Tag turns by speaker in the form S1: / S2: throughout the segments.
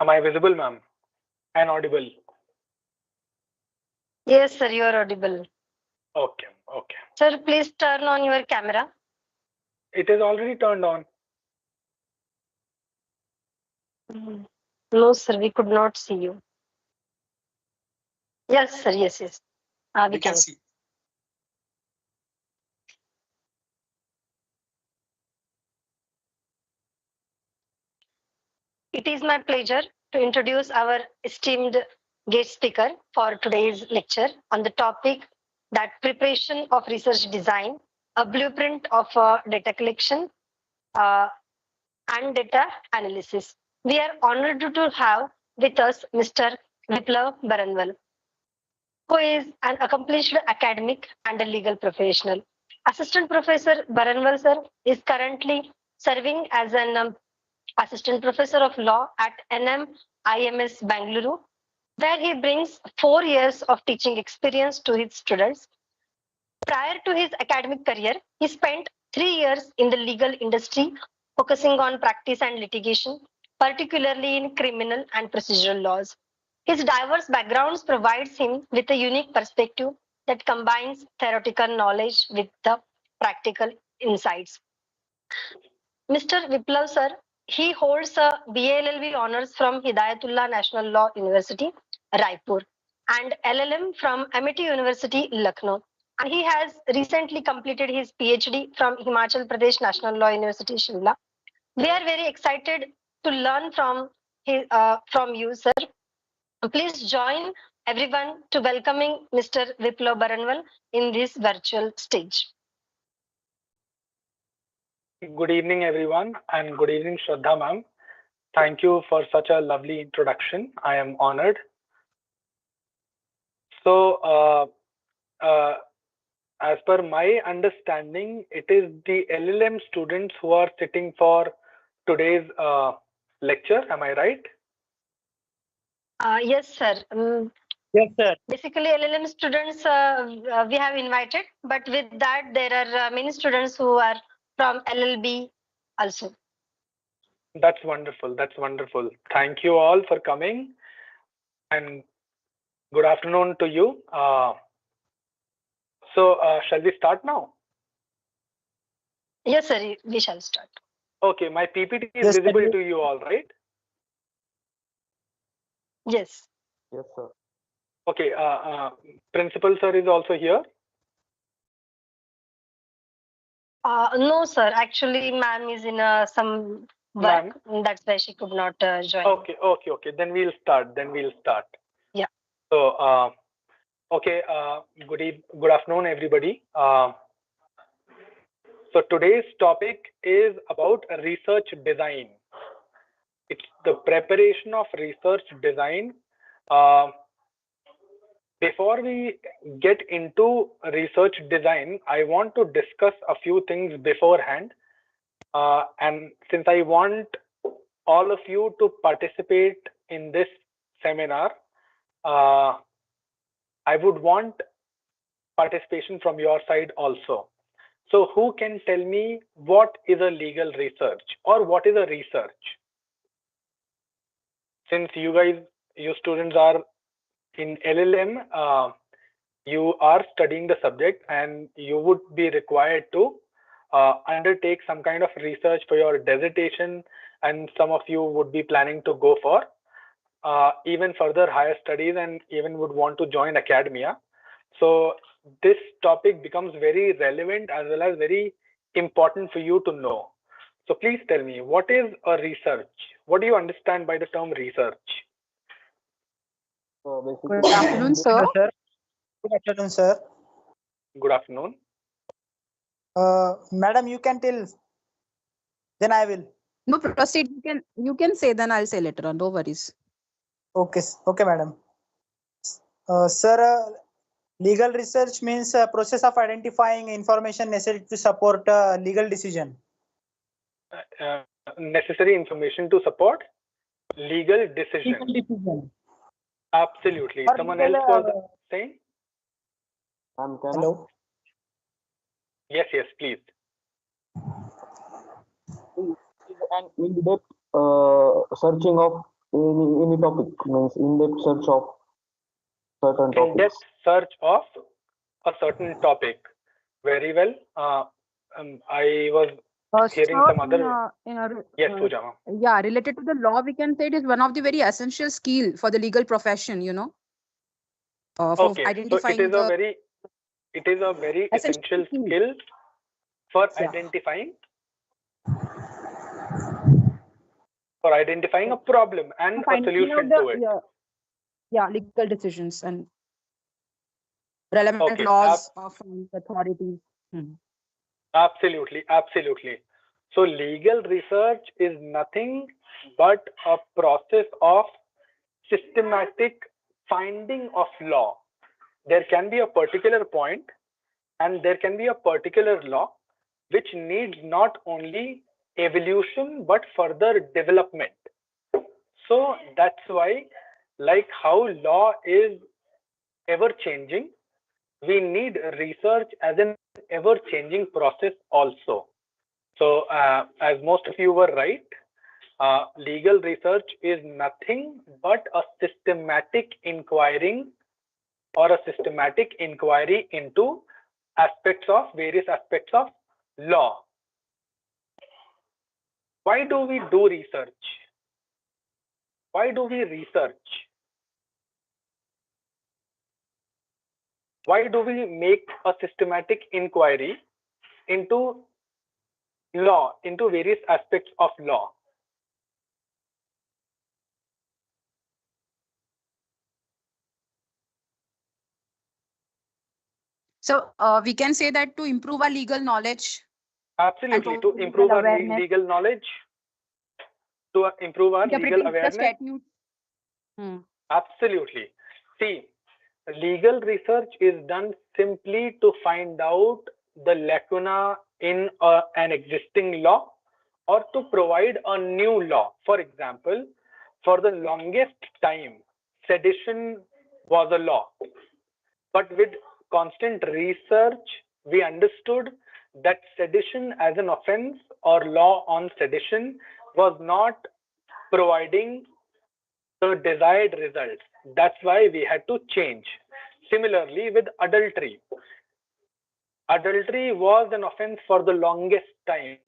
S1: Am I visible, ma'am? And audible?
S2: Yes, sir, you are audible.
S1: Okay, okay.
S2: Sir, please turn on your camera.
S1: It is already turned on.
S2: No, sir, we could not see you. Yes, sir, yes, yes. We can see. It is my pleasure to introduce our esteemed guest speaker for today's lecture on the topic that preparation of research design, a blueprint of data collection uh, and data analysis. We are honored to have with us Mr. Viplav Baranwal, who is an accomplished academic and a legal professional. Assistant Professor Baranwal sir is currently serving as an Assistant Professor of Law at NMIMS Bangalore, where he brings 4 years of teaching experience to his students. Prior to his academic career, he spent 3 years in the legal industry, focusing on practice and litigation, particularly in criminal and procedural laws. His diverse backgrounds provides him with a unique perspective that combines theoretical knowledge with the practical insights. Mr. Viplav sir, he holds a BA-LLB honors from Hidayatullah National Law University, Raipur, and LLM from Amity University, Lucknow. And he has recently completed his PhD from Himachal Pradesh National Law University, Shimla. We are very excited to learn from you, sir. Please join everyone to welcoming Mr. Viplav Baranwal in this virtual stage.
S1: Good evening, everyone, and good evening, Shraddha ma'am. Thank you for such a lovely introduction. I am honored. So, as per my understanding, it is the LLM students who are sitting for today's lecture. Am I right?
S2: Yes, sir.
S3: Yes, sir.
S2: Basically, LLM students we have invited, but with that, there are many students who are from LLB also.
S1: That's wonderful. That's wonderful. Thank you all for coming, and good afternoon to you. Shall we start now?
S2: Yes, sir. We shall start.
S1: Okay, my PPT is
S3: Yes,
S1: visible
S3: sir.
S1: to you all, right?
S2: Yes.
S3: Yes, sir.
S1: Okay, principal sir is also here.
S2: No, sir. Actually, ma'am is in some work. That's why she could not join.
S1: Okay. Then we'll start.
S2: Yeah.
S1: So, okay. Good afternoon, everybody. So today's topic is about research design. It's the preparation of research design. Before we get into research design, I want to discuss a few things beforehand. And since I want all of you to participate in this seminar, I would want participation from your side also. So who can tell me what is a legal research or what is a research? Since you students are in LLM, you are studying the subject and you would be required to undertake some kind of research for your dissertation, and some of you would be planning to go for even further higher studies and even would want to join academia. So this topic becomes very relevant as well as very important for you to know. So please tell me, what is a research? What do you understand by the term research?
S3: So
S4: Good afternoon, sir.
S3: Good afternoon, sir.
S1: Good afternoon.
S3: Madam, you can tell. Then I will.
S4: No, proceed. You can say, then I'll say later on. No worries.
S3: Okay, madam. Sir, legal research means a process of identifying information necessary to support legal decision.
S1: Necessary information to support legal decision. Absolutely.
S3: Or
S1: Someone
S3: legal,
S1: else was saying?
S3: Hello.
S1: Yes, please.
S5: An in-depth searching of any topic, means in-depth search of certain topics.
S1: In-depth search of a certain topic. Very well. I was hearing
S4: So
S1: some other. Yes, Pooja.
S4: yeah, related to the law, we can say it is one of the very essential skill for the legal profession, you know, for
S1: Okay, so
S4: identifying
S1: it is a very essential skill for
S4: Yeah.
S1: identifying a problem and a
S4: finding
S1: solution
S4: out
S1: to it.
S4: legal decisions and relevant
S1: Okay,
S4: laws of authorities.
S1: Absolutely, absolutely. So legal research is nothing but a process of systematic finding of law. There can be a particular point and there can be a particular law which needs not only evolution but further development. So that's why, like how law is ever changing, we need research as an ever changing process also. So as most of you were right, legal research is nothing but a systematic inquiry into various aspects of law. Why do we do research? Why do we research? Why do we make a systematic inquiry into law, into various aspects of law?
S4: So we can say that to improve our legal knowledge.
S1: Absolutely, to improve our legal knowledge, to improve our legal awareness. Absolutely. See, legal research is done simply to find out the lacuna in an existing law or to provide a new law. For example, for the longest time, sedition was a law. But with constant research, we understood that sedition as an offense or law on sedition was not providing the desired results. That's why we had to change. Similarly, with adultery. Adultery was an offense for the longest time.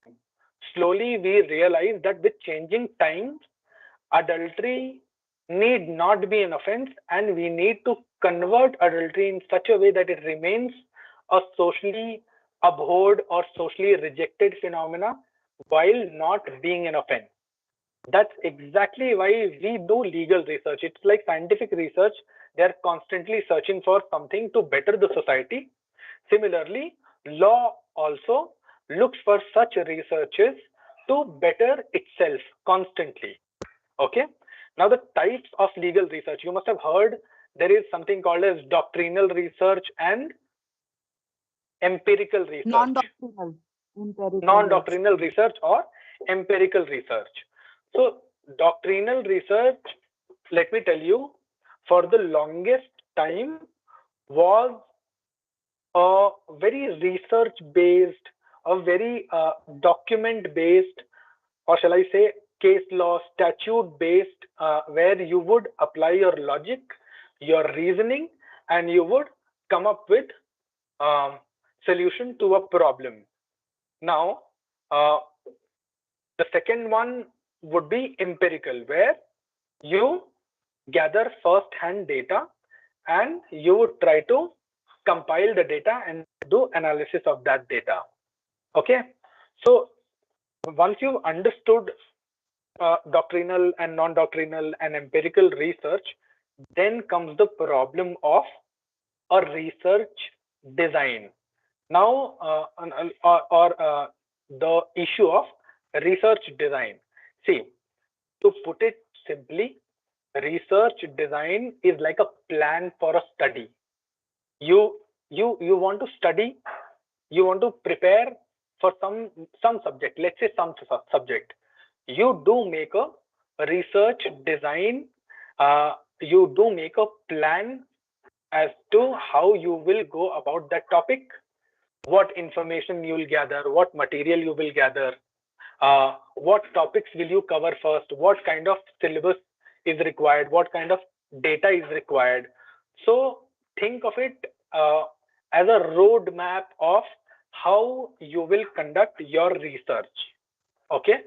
S1: Slowly, we realized that with changing times, adultery need not be an offense, and we need to convert adultery in such a way that it remains a socially abhorred or socially rejected phenomena while not being an offense. That's exactly why we do legal research. It's like scientific research. They're constantly searching for something to better the society. Similarly, law also looks for such researches to better itself constantly. Okay. Now the types of legal research, you must have heard there is something called as doctrinal research and empirical research. Non-doctrinal research or empirical research. So doctrinal research, let me tell you, for the longest time was a very research-based, a very document-based, or shall I say case law, statute-based, where you would apply your logic, your reasoning, and you would come up with solution to a problem. Now, the second one would be empirical, where you gather first-hand data and you would try to compile the data and do analysis of that data. Okay, so once you've understood doctrinal and non-doctrinal and empirical research, then comes the problem of a research design. Now, the issue of research design. See, to put it simply, research design is like a plan for a study. You want to study, you want to prepare for some subject, let's say some subject. You do make a research design, you do make a plan as to how you will go about that topic, what information you will gather, what material you will gather, what topics will you cover first, what kind of syllabus is required, what kind of data is required. So think of it as a roadmap of how you will conduct your research. Okay,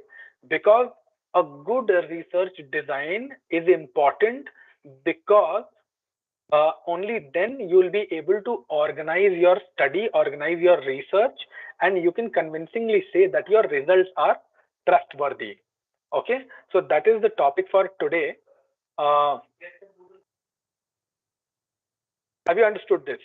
S1: because a good research design is important, because only then you will be able to organize your study, organize your research, and you can convincingly say that your results are trustworthy. Okay, so that is the topic for today. Have you understood this?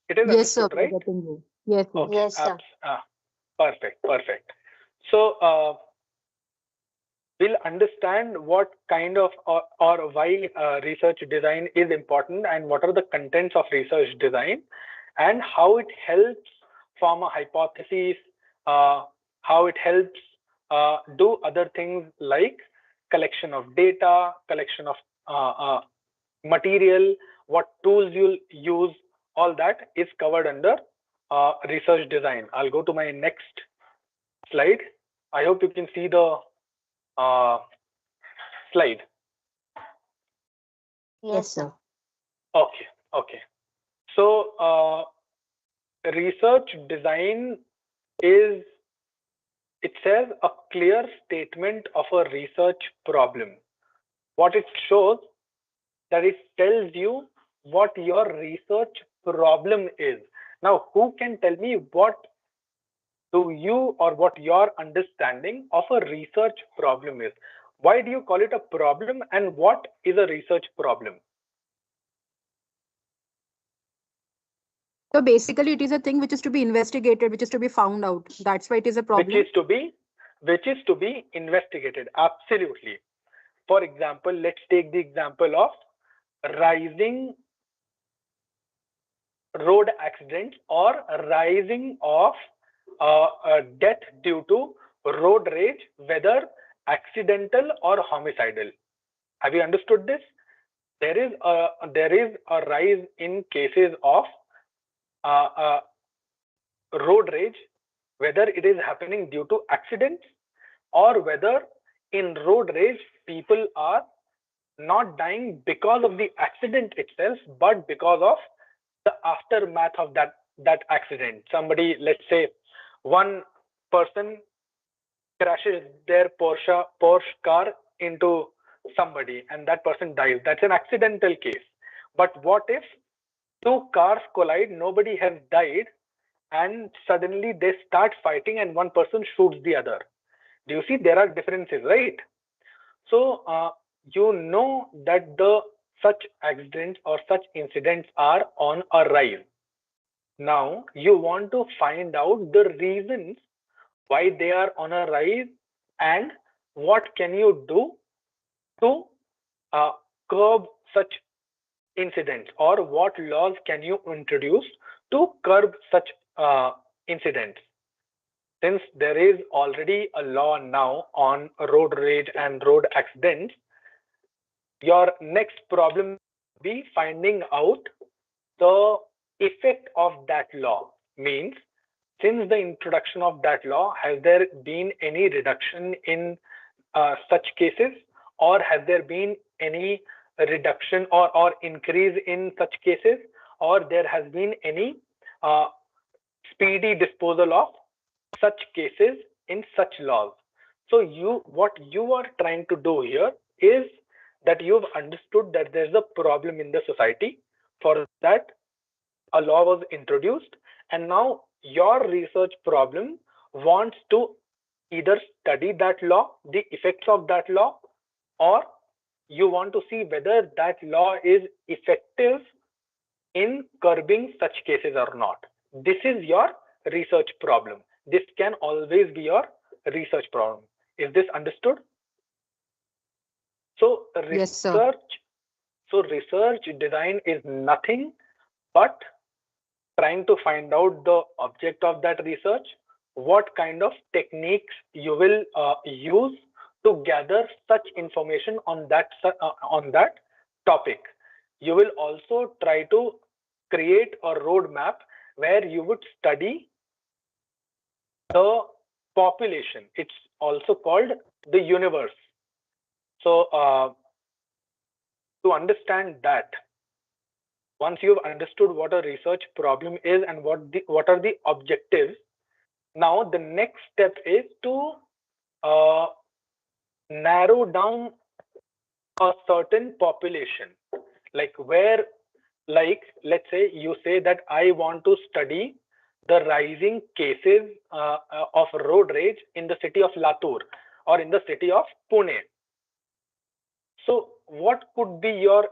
S1: It is
S4: Yes, sir.
S1: understood, right?
S4: Getting you. Yes, sir.
S1: Okay.
S2: Yes, sir.
S1: Perfect, perfect. So we'll understand what kind of or why research design is important, and what are the contents of research design, and how it helps form a hypothesis, how it helps do other things like collection of data, collection of material, what tools you'll use. All that is covered under research design. I'll go to my next slide. I hope you can see the slide.
S2: Yes, sir.
S1: Okay, okay. So research design is, it says, a clear statement of a research problem. What it shows, that it tells you what your research problem is. Now, who can tell me what do you, or what your understanding of a research problem is? Why do you call it a problem, and what is a research problem?
S4: So basically, it is a thing which is to be investigated, which is to be found out. That's why it is a problem.
S1: Which is to be investigated. Absolutely. For example, let's take the example of rising road accidents, or rising of death due to road rage, whether accidental or homicidal. Have you understood this? There is a rise in cases of road rage, whether it is happening due to accidents, or whether in road rage people are not dying because of the accident itself, but because of the aftermath of that accident. Somebody, let's say one person crashes their Porsche car into somebody, and that person dies. That's an accidental case. But what if two cars collide, nobody has died, and suddenly they start fighting and one person shoots the other? Do you see there are differences, right? So you know that such accidents or such incidents are on a rise. Now you want to find out the reasons why they are on a rise, and what can you do to curb such incidents, or what laws can you introduce to curb such incidents. Since there is already a law now on road rage and road accidents, your next problem will be finding out the effect of that law. Means, since the introduction of that law, has there been any reduction in such cases, or has there been any reduction or increase in such cases, or there has been any speedy disposal of such cases in such laws? So what you are trying to do here is that you've understood that there's a problem in the society. For that, a law was introduced, and now your research problem wants to either study that law, the effects of that law, or you want to see whether that law is effective in curbing such cases or not. This is your research problem. This can always be your research problem. Is this understood? So
S4: Yes, sir.
S1: research design is nothing but trying to find out the object of that research, what kind of techniques you will use to gather such information on that topic. You will also try to create a roadmap where you would study the population. It's also called the universe. So to understand that, once you've understood what a research problem is and what are the objectives, now the next step is to narrow down a certain population, like let's say you say that I want to study the rising cases of road rage in the city of Latur or in the city of Pune. So what could be your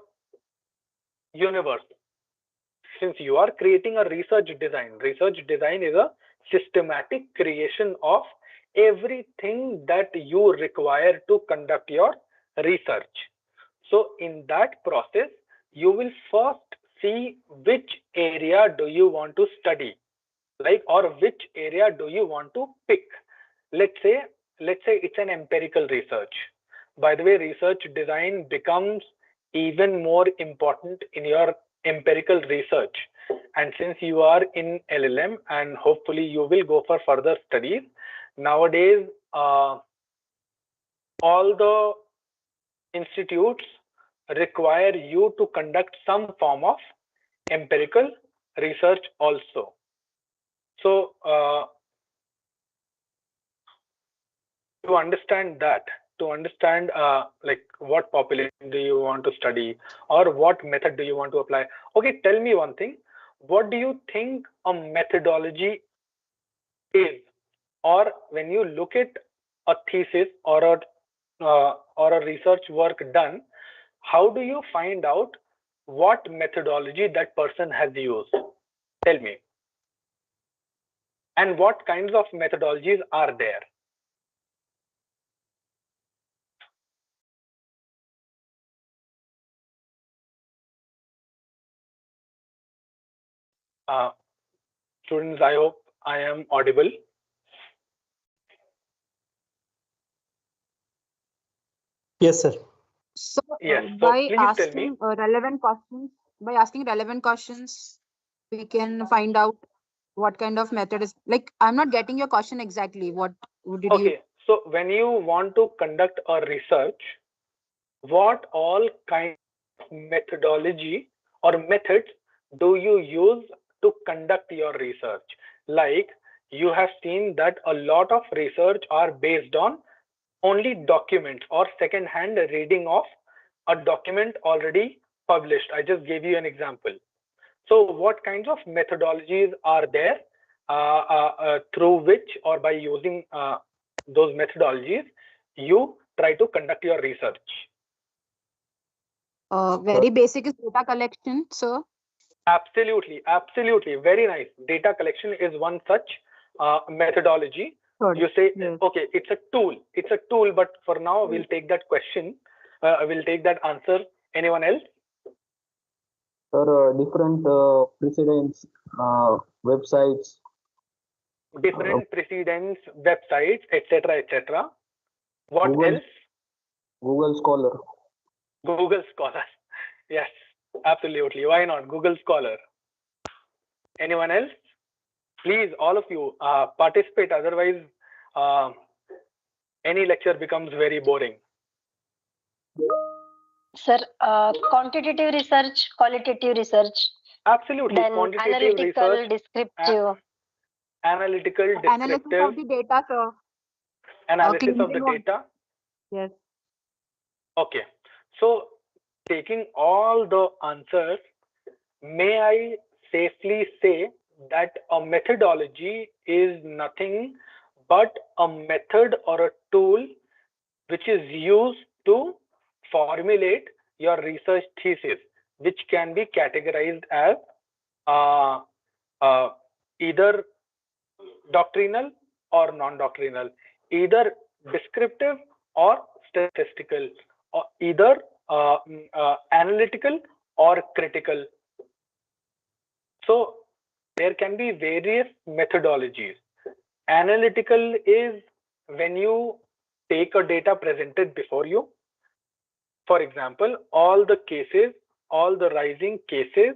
S1: universe? Since you are creating a research design is a systematic creation of everything that you require to conduct your research. So in that process, you will first see which area do you want to study, or which area do you want to pick. Let's say it's an empirical research. By the way, research design becomes even more important in your empirical research. And since you are in LLM and hopefully you will go for further studies, nowadays all the institutes require you to conduct some form of empirical research also. So to understand that, like what population do you want to study or what method do you want to apply? Okay, tell me one thing. What do you think a methodology is? Or when you look at a thesis or a research work done, how do you find out what methodology that person has used? Tell me. And what kinds of methodologies are there? Students, I hope I am audible.
S3: Yes, sir.
S4: So
S1: Yes.
S4: by
S1: Please tell me.
S4: asking relevant questions, we can find out what kind of method is, like, I'm not getting your question exactly. What did you?
S1: Okay, so when you want to conduct a research, what all kind of methodology or methods do you use to conduct your research? Like you have seen that a lot of research are based on only documents or second-hand reading of a document already published. I just gave you an example. So what kinds of methodologies are there through which or by using those methodologies you try to conduct your research?
S4: Very basic is data collection, sir.
S1: Absolutely, absolutely. Very nice. Data collection is one such methodology.
S4: Good.
S1: You say,
S4: Yes.
S1: okay, it's a tool, but for now we'll take that question. We'll take that answer. Anyone else?
S5: Sir, different precedents, websites.
S1: Different precedents, websites, etc., etc. What
S5: Google.
S1: else?
S5: Google Scholar.
S1: Google Scholar. Yes, absolutely. Why not? Google Scholar. Anyone else? Please, all of you, participate. Otherwise, any lecture becomes very boring.
S2: Sir, quantitative research, qualitative research,
S1: Absolutely.
S2: then
S1: Quantitative
S2: analytical,
S1: research,
S2: descriptive.
S1: analytical,
S4: Analysis of
S1: descriptive,
S4: the data, sir.
S1: analysis of the
S4: clinical one.
S1: data.
S4: Yes.
S1: Okay. So, taking all the answers, may I safely say that a methodology is nothing but a method or a tool which is used to formulate your research thesis, which can be categorized as either doctrinal or non-doctrinal, either descriptive or statistical, or either analytical or critical. So there can be various methodologies. Analytical is when you take a data presented before you. For example, all the rising cases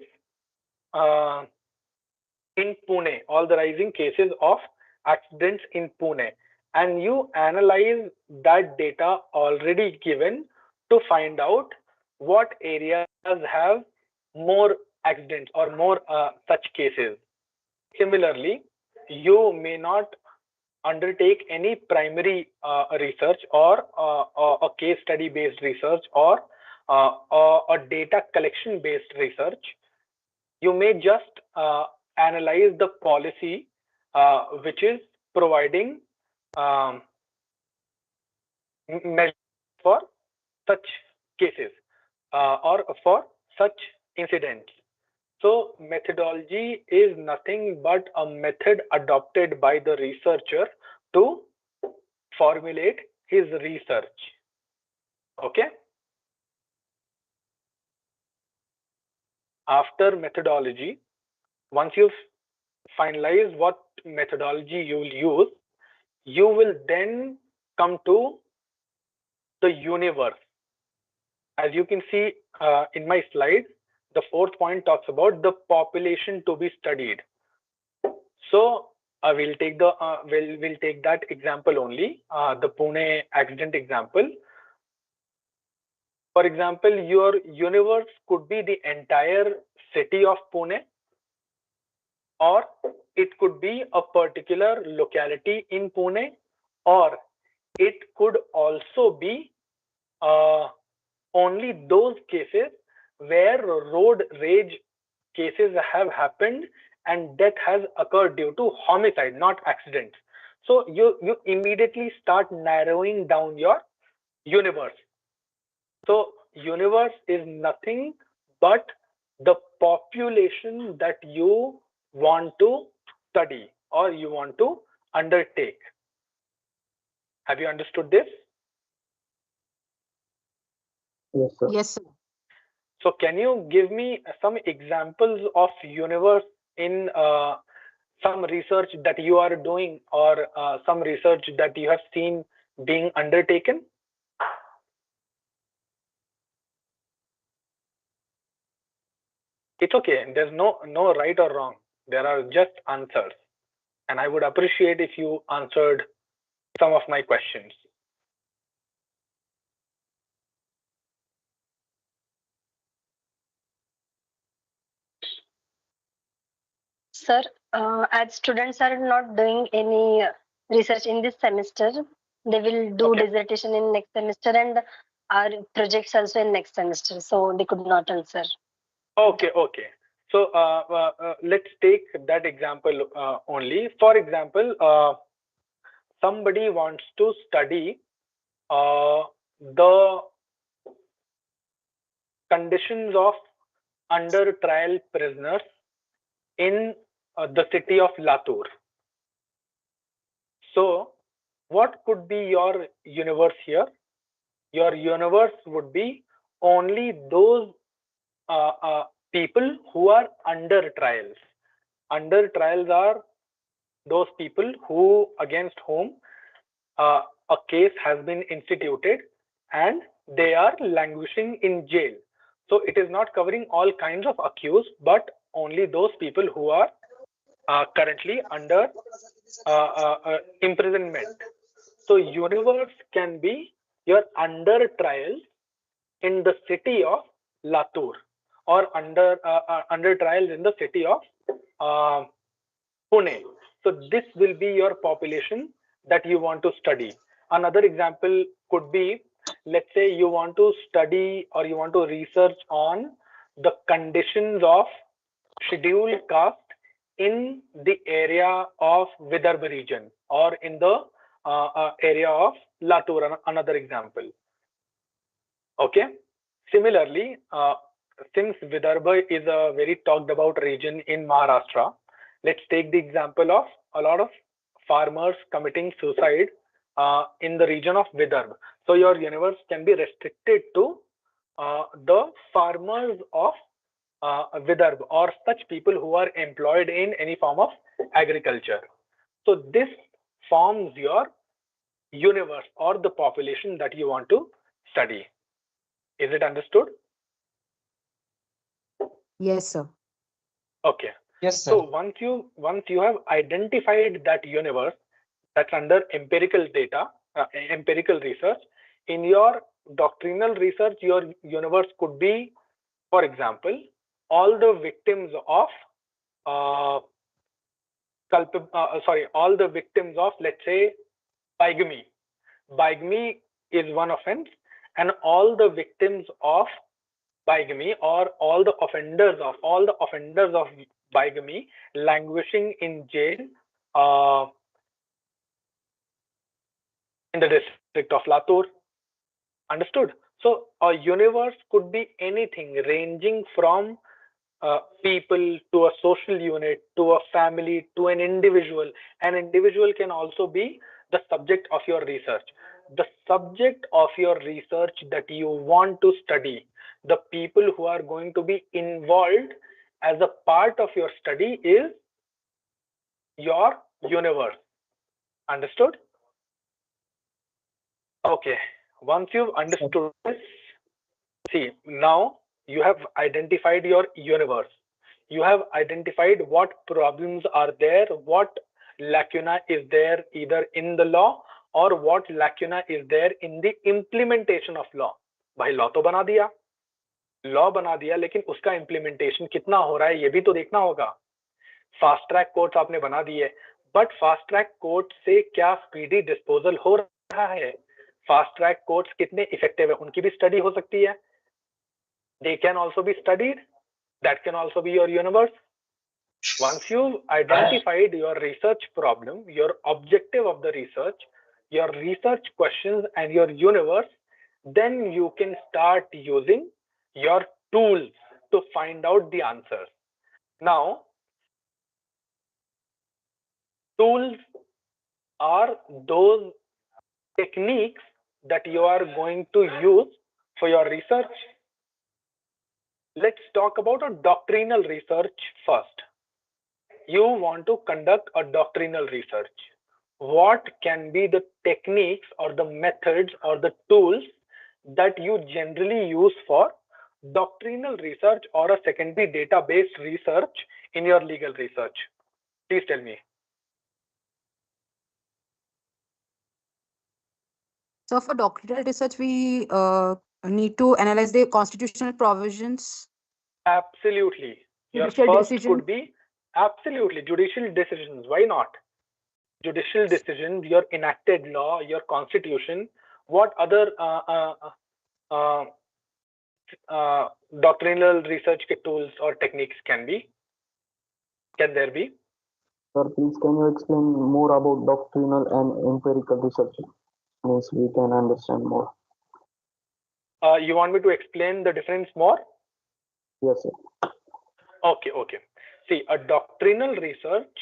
S1: in Pune, all the rising cases of accidents in Pune, and you analyze that data already given to find out what areas have more accidents or more such cases. Similarly, you may not undertake any primary research or a case study based research or a data collection based research. You may just analyze the policy which is providing measures for such cases or for such incidents. So methodology is nothing but a method adopted by the researcher to formulate his research. Okay. After methodology, once you've finalized what methodology you will use, you will then come to the universe. As you can see in my slide, the fourth point talks about the population to be studied. So we'll take the we'll take that example only, the Pune accident example. For example, your universe could be the entire city of Pune, or it could be a particular locality in Pune, or it could also be only those cases where road rage cases have happened and death has occurred due to homicide, not accident. So you immediately start narrowing down your universe. So universe is nothing but the population that you want to study or you want to undertake. Have you understood this?
S5: Yes, sir.
S4: Yes, sir.
S1: So can you give me some examples of universe in some research that you are doing or some research that you have seen being undertaken? It's okay. There's no right or wrong. There are just answers. And I would appreciate if you answered some of my questions.
S2: Sir, as students are not doing any research in this semester, they will do
S1: Okay.
S2: dissertation in next semester and our projects also in next semester. So they could not answer.
S1: Okay. So let's take that example only. For example, somebody wants to study the conditions of under trial prisoners in the city of Latur. So what could be your universe here? Your universe would be only those people who are under trials. Under trials are those people who against whom a case has been instituted and they are languishing in jail. So it is not covering all kinds of accused, but only those people who are currently under imprisonment. So universe can be your under trials in the city of Latur or under trials in the city of Pune. So this will be your population that you want to study. Another example could be, let's say you want to study or you want to research on the conditions of scheduled caste in the area of Vidarbha region or in the area of Latur, another example. Okay. Similarly, since Vidarbha is a very talked about region in Maharashtra, let's take the example of a lot of farmers committing suicide in the region of Vidarbha. So your universe can be restricted to the farmers of Vidarbha or such people who are employed in any form of agriculture. So this forms your universe or the population that you want to study. Is it understood?
S4: Yes, sir.
S1: Okay.
S5: Yes, sir.
S1: So once you have identified that universe that's under empirical data, empirical research, in your doctrinal research, your universe could be, for example, all the victims of all the victims of, let's say, bigamy. Bigamy is one offense, and all the victims of bigamy, or all the offenders of bigamy languishing in jail in the district of Latur. Understood? So a universe could be anything ranging from people to a social unit to a family to an individual. An individual can also be the subject of your research. The subject of your research that you want to study, the people who are going to be involved as a part of your study is your universe. Understood? Okay. Once you've understood this, see, now you have identified your universe. You have identified what problems are there, what lacuna is there either in the law or what lacuna is there in the implementation of law. भाई law तो बना दिया, लेकिन उसका implementation कितना हो रहा है ये भी तो देखना होगा. फास्ट ट्रैक कोर्ट्स आपने बना दिए, बट फास्ट ट्रैक कोर्ट से क्या स्पीडी डिस्पोजल हो रहा है? फास्ट ट्रैक कोर्ट्स कितने इफेक्टिव है, उनकी भी स्टडी हो सकती है. They can also be studied. That can also be your universe. Once you've identified your research problem, your objective of the research, your research questions and your universe, then you can start using your tools to find out the answers. Now, tools are those techniques that you are going to use for your research. Let's talk about a doctrinal research first. You want to conduct a doctrinal research. What can be the techniques or the methods or the tools that you generally use for doctrinal research or a secondary database research in your legal research? Please tell me.
S4: So for doctrinal research, we need to analyze the constitutional provisions.
S1: Absolutely. Your
S4: Judicial
S1: first
S4: decision.
S1: could be absolutely judicial decisions. Why not? Judicial decisions, your enacted law, your constitution. What other doctrinal research tools or techniques can there be?
S5: Sir, please can you explain more about doctrinal and empirical research? Means we can understand more.
S1: You want me to explain the difference more?
S5: Yes, sir.
S1: Okay. See, a doctrinal research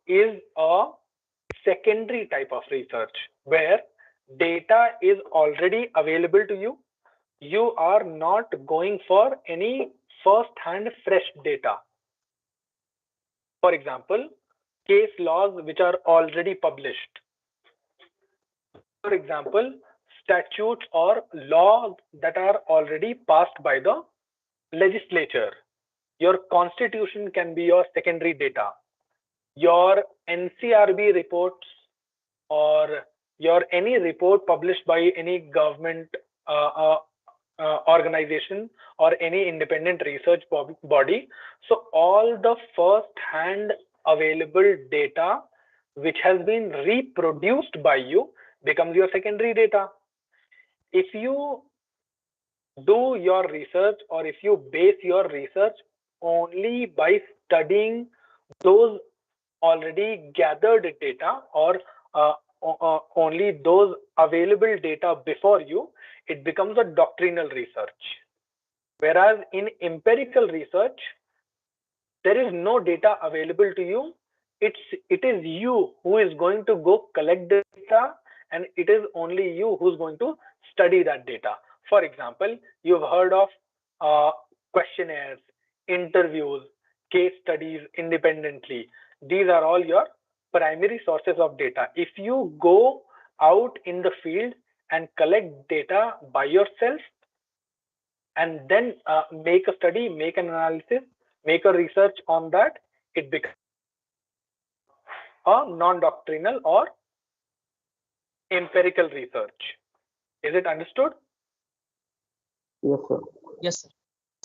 S1: is a secondary type of research where data is already available to you. You are not going for any first-hand fresh data. For example, case laws which are already published. For example, statutes or laws that are already passed by the legislature. Your constitution can be your secondary data. Your NCRB reports or your any report published by any government organization or any independent research body. So all the first-hand available data which has been reproduced by you becomes your secondary data. If you do your research or if you base your research only by studying those already gathered data or only those available data before you, it becomes a doctrinal research. Whereas in empirical research, there is no data available to you. It is you who is going to go collect the data, and it is only you who's going to study that data. For example, you've heard of questionnaires, interviews, case studies independently. These are all your primary sources of data. If you go out in the field and collect data by yourself and then make a study, make an analysis, make a research on that, it becomes a non-doctrinal or empirical research. Is it understood?
S5: Yes, sir.
S6: Yes, sir.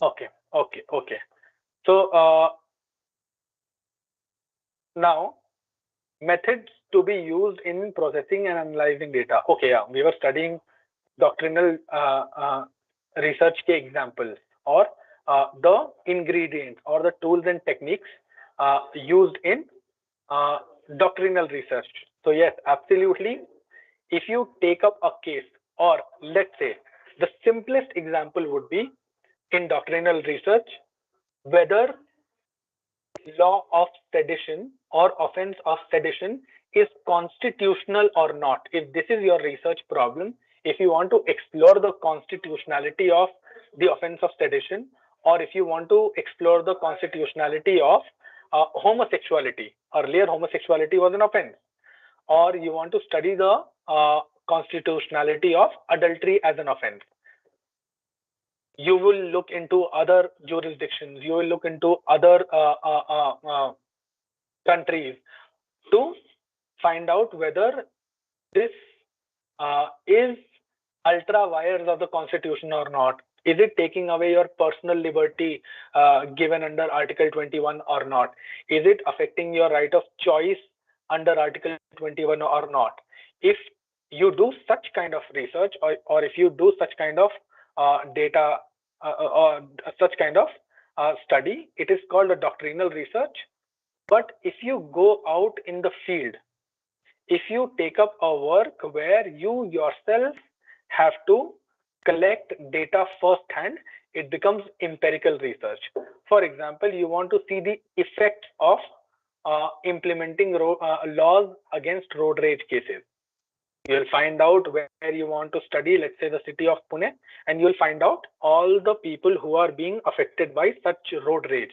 S1: Okay. So now methods to be used in processing and analyzing data. Okay, yeah, we were studying doctrinal research ke examples, or the ingredients or the tools and techniques used in doctrinal research. So yes, absolutely. If you take up a case, or let's say the simplest example would be in doctrinal research, whether law of sedition or offense of sedition is constitutional or not. If this is your research problem, if you want to explore the constitutionality of the offense of sedition, or if you want to explore the constitutionality of homosexuality, earlier homosexuality was an offense, or you want to study the constitutionality of adultery as an offense, you will look into other jurisdictions, you will look into other countries to find out whether this is ultra vires of the constitution or not. Is it taking away your personal liberty given under Article 21 or not? Is it affecting your right of choice under Article 21 or not? If you do such kind of research, or if you do such kind of data or such kind of study, it is called a doctrinal research. But if you go out in the field, if you take up a work where you yourself have to collect data firsthand, it becomes empirical research. For example, you want to see the effects of implementing laws against road rage cases. You'll find out where you want to study, let's say the city of Pune, and you'll find out all the people who are being affected by such road rage.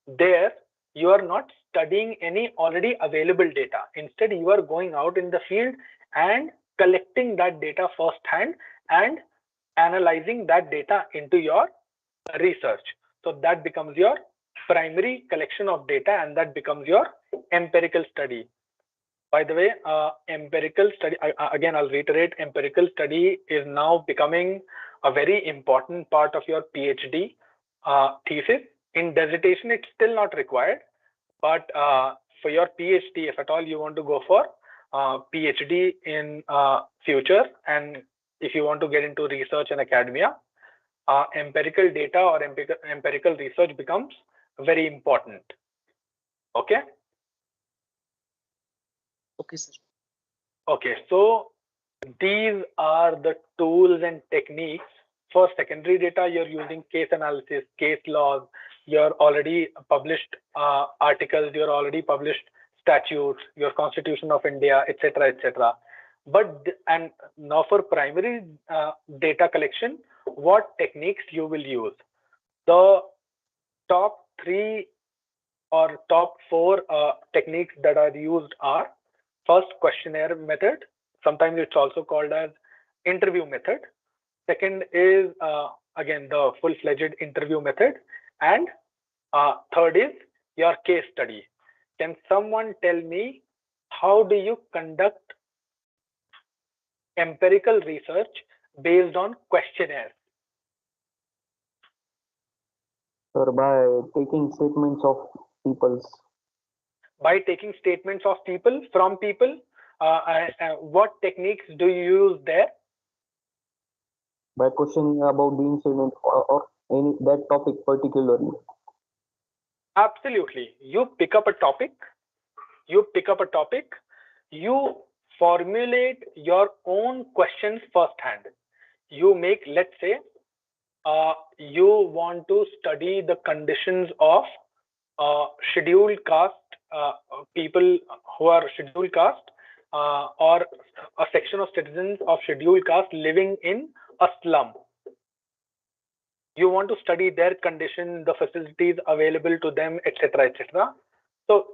S1: There, you are not studying any already available data. Instead, you are going out in the field and collecting that data firsthand and analyzing that data into your research. So that becomes your primary collection of data, and that becomes your empirical study. By the way, empirical study, again, I'll reiterate, empirical study is now becoming a very important part of your PhD thesis. In dissertation, it's still not required, but for your PhD, if at all you want to go for PhD in future, and if you want to get into research and academia, empirical data or empirical research becomes very important. Okay.
S6: Okay, sir.
S1: Okay, so these are the tools and techniques. For secondary data, you're using case analysis, case laws, your already published articles, your already published statutes, your Constitution of India, etc., etc. And now for primary data collection, what techniques you will use? The top 3 or top 4 techniques that are used are: first, questionnaire method. Sometimes it's also called as interview method. Second is again the full-fledged interview method, and third is your case study. Can someone tell me how do you conduct empirical research based on questionnaires?
S5: Sir, by taking statements of people's.
S1: By taking statements of people, from people. What techniques do you use there?
S5: By questioning about the incident or any that topic particularly.
S1: Absolutely. You pick up a topic, you formulate your own questions firsthand. You make, let's say, you want to study the conditions of scheduled caste people who are scheduled caste or a section of citizens of scheduled caste living in a slum. You want to study their condition, the facilities available to them, etc., etc. So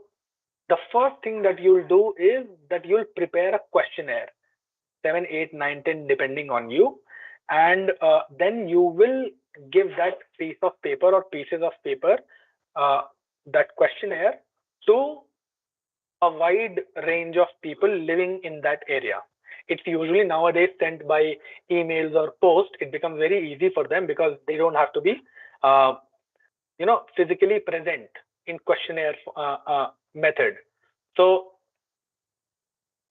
S1: the first thing that you'll do is that you'll prepare a questionnaire, 7, 8, 9, 10, depending on you, and then you will give that piece of paper or pieces of paper, that questionnaire, to a wide range of people living in that area. It's usually nowadays sent by emails or post. It becomes very easy for them because they don't have to be, physically present in questionnaire method. So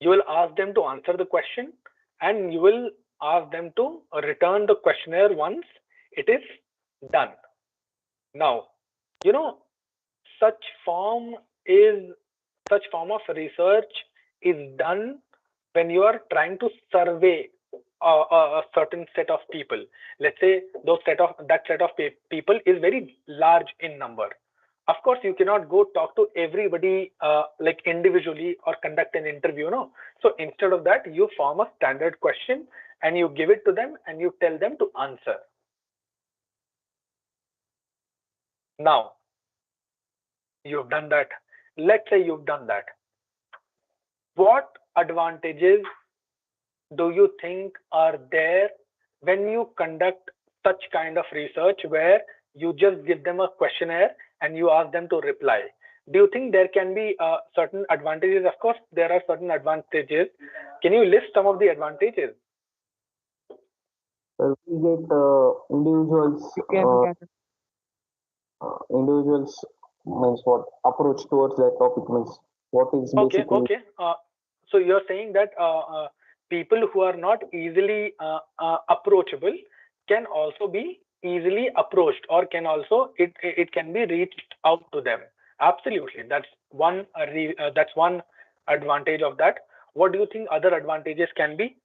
S1: you will ask them to answer the question, and you will ask them to return the questionnaire once it is done. Now, such form of research is done when you are trying to survey a certain set of people. Let's say that set of people is very large in number. Of course, you cannot go talk to everybody like individually or conduct an interview, no? So instead of that, you form a standard question and you give it to them and you tell them to answer. Now, you've done that. Let's say you've done that. What advantages do you think are there when you conduct such kind of research where you just give them a questionnaire and you ask them to reply? Do you think there can be certain advantages? Of course, there are certain advantages. Can you list some of the advantages?
S5: We get individuals. Individuals means what approach towards that topic means what is basically.
S1: Okay. So you're saying that people who are not easily approachable can also be easily approached, or can also it can be reached out to them. Absolutely, that's one advantage of that. What do you think other advantages can be?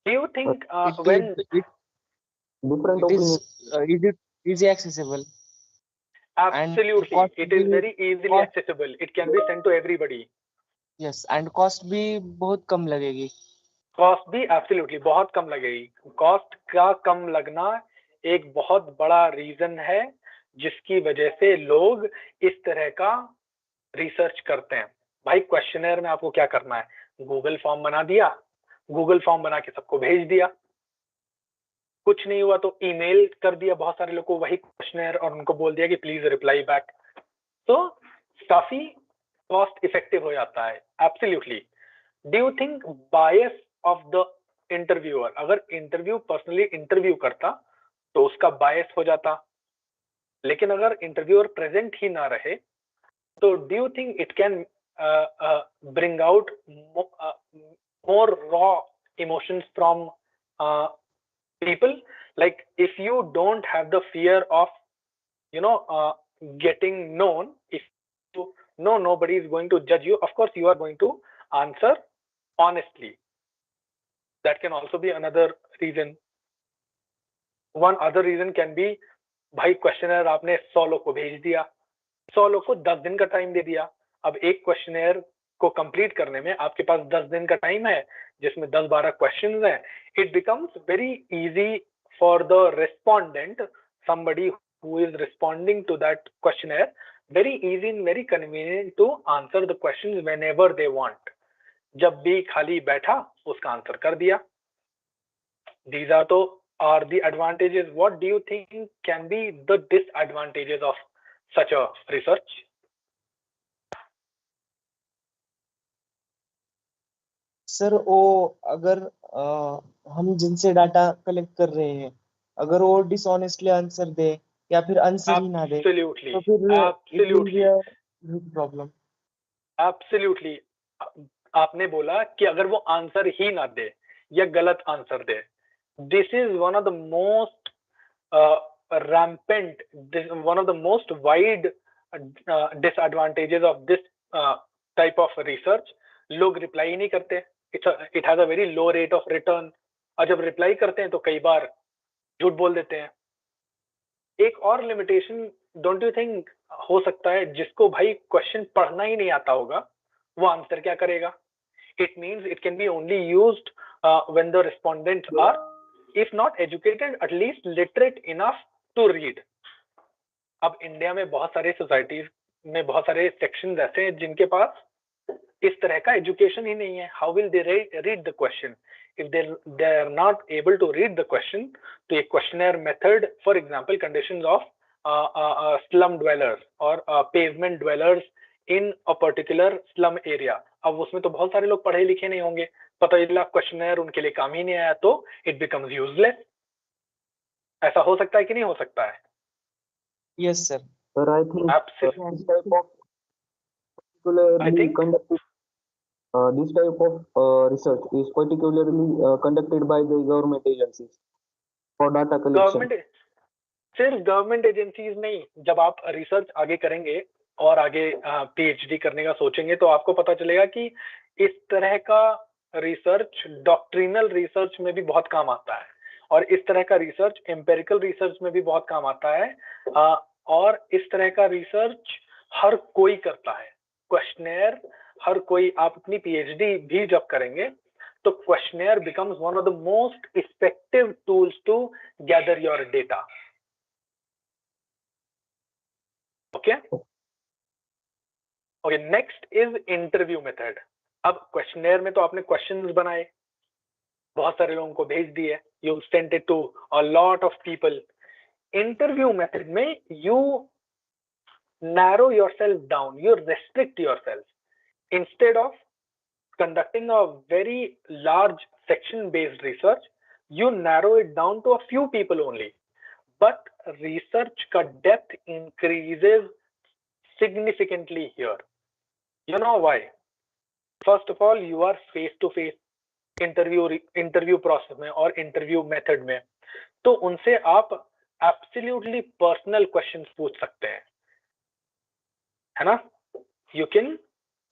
S1: Do you think when
S5: different opinions,
S6: easy accessible?
S1: Absolutely, it is very easily accessible. It can be sent to everybody.
S6: Yes, and cost भी बहुत कम लगेगी.
S1: Cost भी absolutely बहुत कम लगेगी. Cost का कम लगना एक बहुत बड़ा रीजन है जिसकी वजह से लोग इस तरह का रिसर्च करते हैं. भाई क्वेश्चनर में आपको क्या करना है? गूगल फॉर्म बना दिया, गूगल फॉर्म बना के सबको भेज दिया. कुछ नहीं हुआ तो ईमेल कर दिया बहुत सारे लोगों को वही क्वेश्चनर और उनको बोल दिया कि प्लीज रिप्लाई बैक. तो काफी कॉस्ट इफेक्टिव हो जाता है. Absolutely. Do you think bias of the interviewer, अगर इंटरव्यू पर्सनली इंटरव्यू करता तो उसका बायस हो जाता, लेकिन अगर इंटरव्यूअर प्रेजेंट ही ना रहे तो do you think it can bring out more raw emotions from people? Like if you don't have the fear of getting known, if you know nobody is going to judge you, of course you are going to answer honestly. That can also be another reason. One other reason can be, भाई questionnaire आपने 100 लोग को भेज दिया, 100 लोग को 10 दिन का टाइम दे दिया. अब एक क्वेश्चनर को कंप्लीट करने में आपके पास 10 दिन का टाइम है जिसमें 10-12 क्वेश्चंस हैं. It becomes very easy for the respondent, somebody who is responding to that questionnaire, very easy and very convenient to answer the questions whenever they want. जब भी खाली बैठा उसका आंसर कर दिया. These are the advantages. What do you think can be the disadvantages of such a research?
S6: Sir वो अगर हम जिनसे डाटा कलेक्ट कर रहे हैं अगर वो डिसऑनेस्टली आंसर दे या फिर आंसर ही ना दे तो फिर प्रॉब्लम.
S1: एब्सोल्युटली. आपने बोला कि अगर वो आंसर ही ना दे या गलत answer they, this is one of the most rampant, one of the most wide disadvantages of this type of research. लोग रिप्लाई नहीं करते. It has a very low rate of return. और जब रिप्लाई करते हैं तो कई बार झूठ बोल देते हैं. एक और लिमिटेशन डोंट यू थिंक हो सकता है, जिसको भाई क्वेश्चन पढ़ना ही नहीं आता होगा वो आंसर क्या करेगा? It means it can be only used when the respondents are, if not educated, at least literate enough to read. अब इंडिया में बहुत सारे सोसाइटीज में बहुत सारे सेक्शंस ऐसे हैं जिनके पास इस तरह का एजुकेशन ही नहीं है. How will they read the question? if they are not able to read the question, तो ये questionnaire method, for example, conditions of slum dwellers or pavement dwellers in a particular slum area. अब उसमें तो बहुत सारे लोग पढ़े लिखे नहीं होंगे, पता चला क्वेश्चनर उनके लिए काम ही नहीं आया, तो it becomes useless. ऐसा हो सकता है कि नहीं हो सकता है?
S6: Yes, sir.
S5: Sir, I think
S1: Absolutely.
S5: this type of particularly conducted. This type of research is particularly conducted by the government agencies for data collection.
S1: सिर्फ गवर्नमेंट एजेंसीज नहीं, जब आप रिसर्च आगे करेंगे और आगे पीएचडी करने का सोचेंगे तो आपको पता चलेगा कि इस तरह का रिसर्च डॉक्ट्रिनल रिसर्च में भी बहुत काम आता है, और इस तरह का रिसर्च एम्पेरिकल रिसर्च में भी बहुत काम आता है, और इस तरह का रिसर्च हर कोई करता है. क्वेश्चनेयर हर कोई, आप अपनी पीएचडी भी जब करेंगे तो questionnaire becomes one of the most effective tools to gather your data. Okay okay, next is interview method. अब क्वेश्चनेयर में तो आपने क्वेश्चंस बनाए, बहुत सारे लोगों को भेज दिए, you sent it to a lot of people. Interview method में you narrow yourself down, you restrict yourself. Instead of conducting a very large section based research, you narrow it down to a few people only, but research ka depth increases significantly here. You know why? First of all, you are face to face interview process में और interview method में, तो उनसे आप absolutely personal questions पूछ सकते हैं, है ना? You can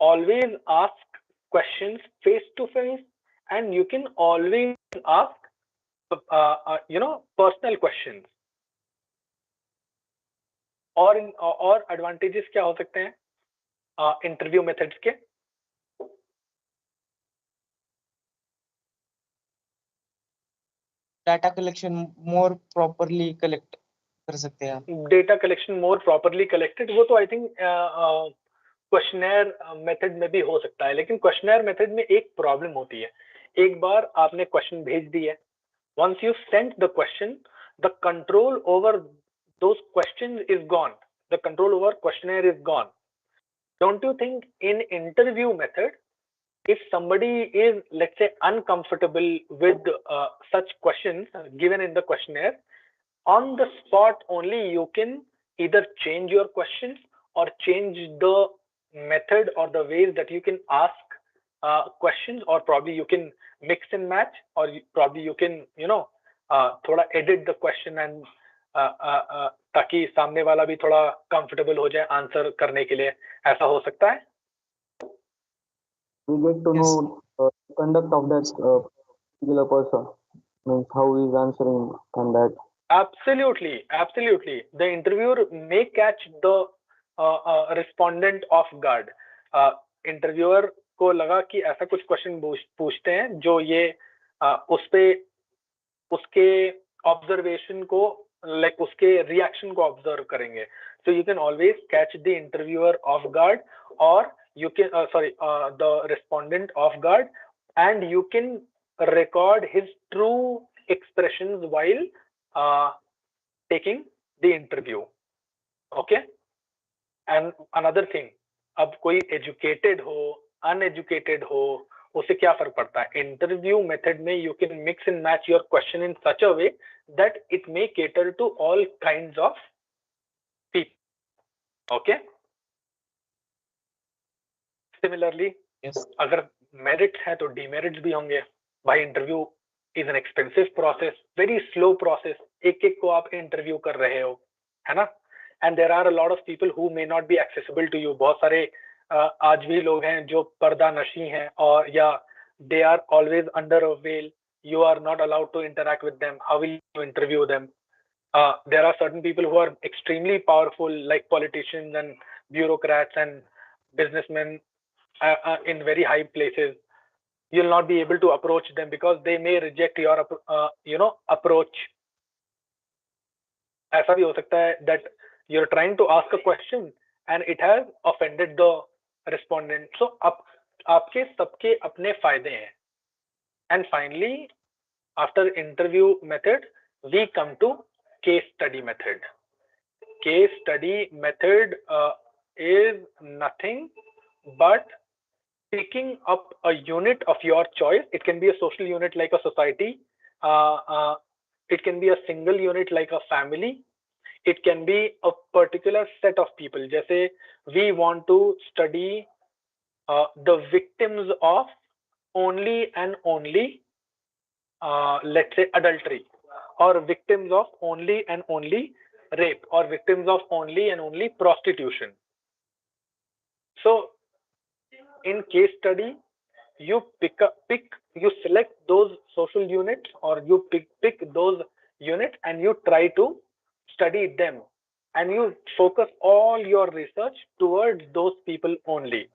S1: always ask questions face to face, and you can always ask personal questions. और advantages क्या हो सकते हैं इंटरव्यू मेथड्स के?
S6: डाटा कलेक्शन मोर प्रॉपरली कलेक्ट कर सकते हैं.
S1: डेटा कलेक्शन मोर प्रॉपरली कलेक्टेड, वो तो आई थिंक क्वेश्चनेयर मेथड में भी हो सकता है, लेकिन क्वेश्चनेयर मेथड में एक प्रॉब्लम होती है. एक बार आपने क्वेश्चन भेज दिए, once you sent the question, the control over those questions is gone, the control over questionnaire is gone. Don't you think in interview method, if somebody is, let's say, uncomfortable with such questions given in the questionnaire, on the spot only you can either change your questions or change the method or the ways that you can ask questions, or probably you can mix and match, or probably you can थोड़ा edit the question and ताकि सामने वाला भी थोड़ा comfortable हो जाए answer करने के लिए. ऐसा हो सकता है?
S5: We get to know the conduct of that particular person, means how he is answering and that.
S1: Absolutely. The interviewer may catch the respondent off guard. Interviewer को लगा कि ऐसा कुछ क्वेश्चन पूछते हैं जो ये उसके ऑब्जर्वेशन को, लाइक उसके रिएक्शन को ऑब्जर्व करेंगे. So you can always catch the interviewer off guard, or you can the respondent off guard, and you can record his true expressions while taking the interview. Okay? And another thing, अब कोई educated हो, uneducated हो, उसे क्या फर्क पड़ता है? Interview method में you can mix and match your question in such a way that it may cater to all kinds of people. Okay? Similarly,
S6: yes,
S1: अगर मेरिट है तो डिमेरिट्स भी होंगे. भाई interview is an expensive process, very slow process, एक को आप interview कर रहे हो, है ना? And there are a lot of people who may not be accessible to you. बहुत सारे आज भी लोग हैं जो पर्दा नशी हैं, और या they are always under a veil. You are not allowed to interact with them. How will you interview them? There are certain people who are extremely powerful, like politicians and bureaucrats and businessmen in very high places. You'll not be able to approach them because they may reject your approach. ऐसा भी हो सकता है that you're trying to ask a question and it has offended the respondent. So आपके सबके अपने फायदे हैं. And finally, after interview method, we come to case study method. Case study method is nothing but picking up a unit of your choice. It can be a social unit like a society. It can be a single unit like a family. It can be a particular set of people. Jैसे we want to study the victims of only and only, let's say, adultery, or victims of only and only rape, or victims of only and only prostitution. So in case study, you you select those social units, or you pick those units and you try to study them, and you focus all your research towards those people only.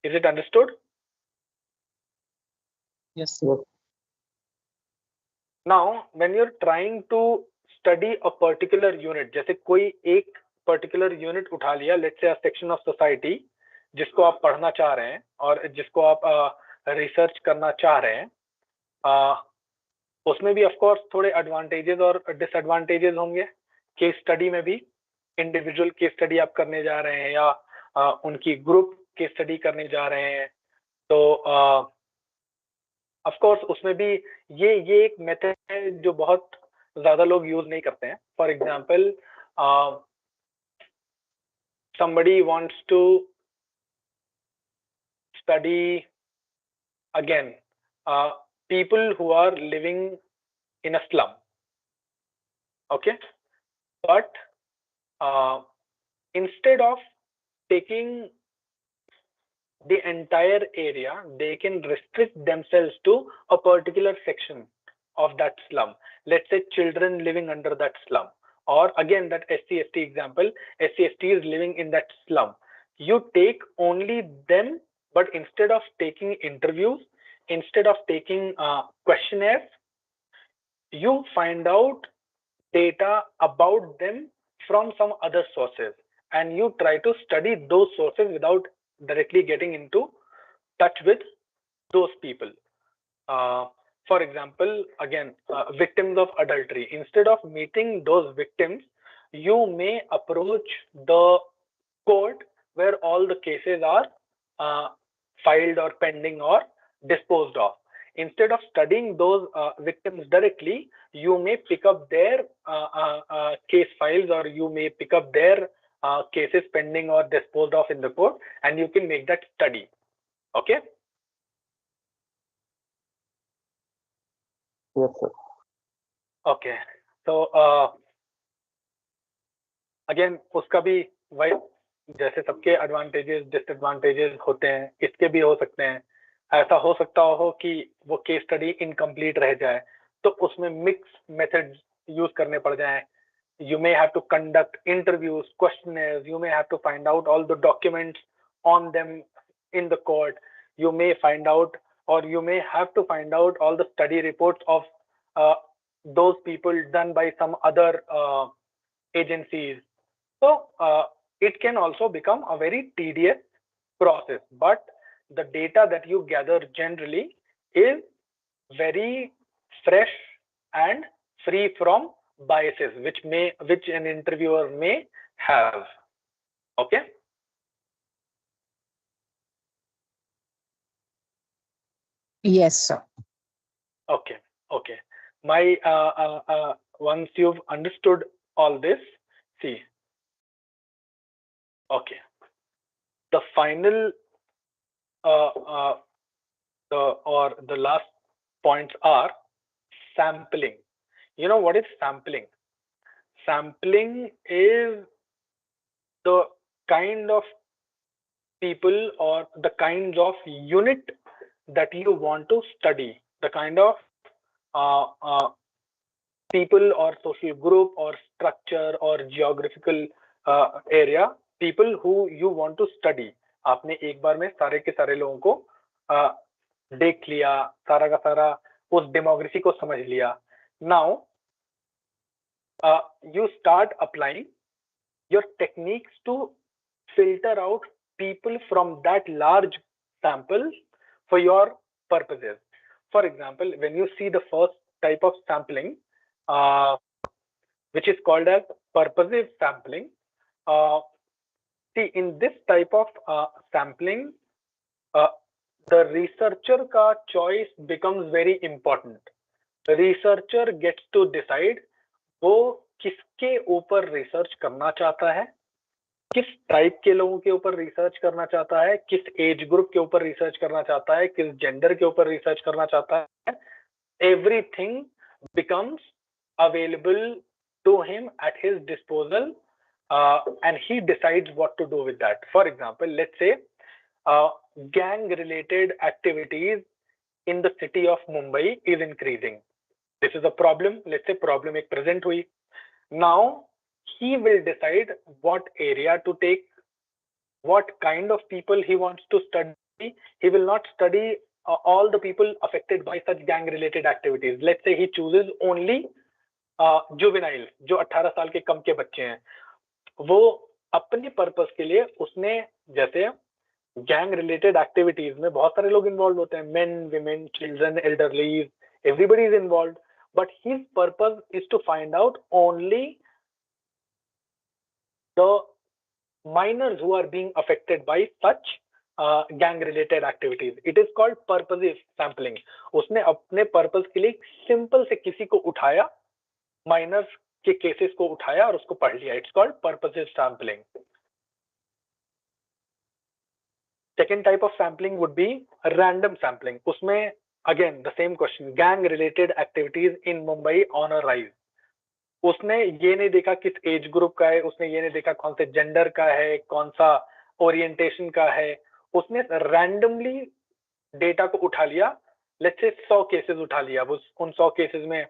S1: Is it understood?
S6: Yes, sir.
S1: Now, when you're trying to study a particular unit, जैसे कोई एक particular unit उठा लिया, let's say a section of society, जिसको आप पढ़ना चाह रहे हैं और जिसको आप रिसर्च करना चाह रहे हैं, उसमें भी ऑफ कोर्स थोड़े एडवांटेजेस और डिसएडवांटेजेस होंगे. केस स्टडी में भी इंडिविजुअल केस स्टडी आप करने जा रहे हैं या उनकी ग्रुप केस स्टडी करने जा रहे हैं, तो ऑफ कोर्स उसमें भी ये एक मेथड है जो बहुत ज्यादा लोग यूज नहीं करते हैं. For example, somebody wants to study again people who are living in a slum, okay, but instead of taking the entire area, they can restrict themselves to a particular section of that slum. Let's say children living under that slum, or again that SC/ST example, SC/ST is living in that slum. You take only them, but instead of taking interviews, instead of taking questionnaires, you find out data about them from some other sources, and you try to study those sources without directly getting into touch with those people. For example, again, victims of adultery. Instead of meeting those victims, you may approach the court where all the cases are filed or pending or disposed of. Instead of studying those victims directly, you may pick up their case files, or you may pick up their cases pending or disposed of in the court, and you can make that study. Okay?
S5: Yes, sir.
S1: Okay. So again, उसका भी वही, जैसे सबके advantages disadvantages होते हैं, इसके भी हो सकते हैं. ऐसा हो सकता हो कि वो केस स्टडी इनकम्प्लीट रह जाए, तो उसमें मिक्स मेथड्स यूज करने पड़ जाएं. You may have to conduct interviews, questionnaires. You may have to find out all the documents on them in the court. You may find out, or you may have to find out all the study reports of those people done by some other agencies. So it can also become a very tedious process, but the data that you gather generally is very fresh and free from biases which an interviewer may have. Okay?
S4: Yes, sir.
S1: Okay. Okay. My once you've understood all this, see. Okay. The final the last points are sampling. You know what is sampling? Sampling is the kind of people or the kinds of unit that you want to study, the kind of people or social group or structure or geographical area, people who you want to study. आपने एक बार में सारे के सारे लोगों को देख लिया, सारा का सारा उस डेमोग्राफी को समझ लिया. Now you start applying your techniques to filter out people from that large sample for your purposes. for example, when you see the first type of sampling, which is called as purposive sampling, see, in this type of sampling, the researcher ka choice becomes very important. The researcher gets to decide वो किसके ऊपर research करना चाहता है, किस type के लोगों के ऊपर रिसर्च करना चाहता है, किस एज ग्रुप के ऊपर रिसर्च करना चाहता है, किस जेंडर के ऊपर रिसर्च करना चाहता है. Everything becomes available to him at his disposal, and he decides what to do with that. For example, let's say gang related activities in the city of Mumbai is increasing. This is a problem. Let's say problem ek present hui. Now he will decide what area to take, what kind of people he wants to study. He will not study all the people affected by such gang related activities. Let's say he chooses only juvenile, जो 18 साल के कम के बच्चे हैं. वो अपने purpose के लिए उसने, जैसे गैंग रिलेटेड एक्टिविटीज में बहुत सारे लोग इन्वॉल्व होते हैं, men, women, children, elderlies, everybody is involve, but his purpose is to find out only the minors who are being affected by such gang related activities. It is called purposive sampling. उसने अपने purpose के लिए simple से किसी को उठाया, miners के cases को उठाया और उसको पढ़ लिया. It's called purposive sampling. Second type of sampling would be random sampling. उसमें again the same question, gang related activities in Mumbai on a rise. उसने ये नहीं देखा किस एज ग्रुप का है, उसने ये नहीं देखा कौन से जेंडर का है, कौन सा ओरिएंटेशन का है. उसने रैंडमली डेटा को उठा लिया. लेट्स से 100 केसेस उठा लिया. उन 100 केसेस में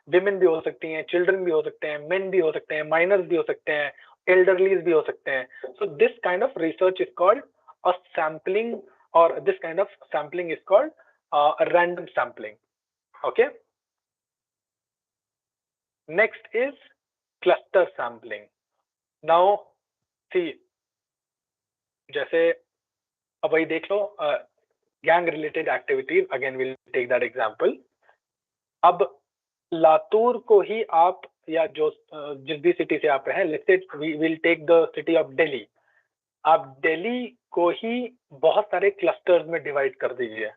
S1: विमेन भी हो सकती हैं, चिल्ड्रन भी हो सकते हैं, मेन भी हो सकते हैं, माइनर्स भी हो सकते हैं, एल्डरलीज भी हो सकते हैं. So this kind of research is called a sampling, और this kind of sampling is called random sampling. Okay, next is cluster sampling. Now see, जैसे अब वही देख लो, gang related activities, again will take that example. अब लातूर को ही आप, या जो जिस भी सिटी से आप रहे हैं, let's say we will take the city of Delhi. आप दिल्ली को ही बहुत सारे क्लस्टर्स में डिवाइड कर दीजिए.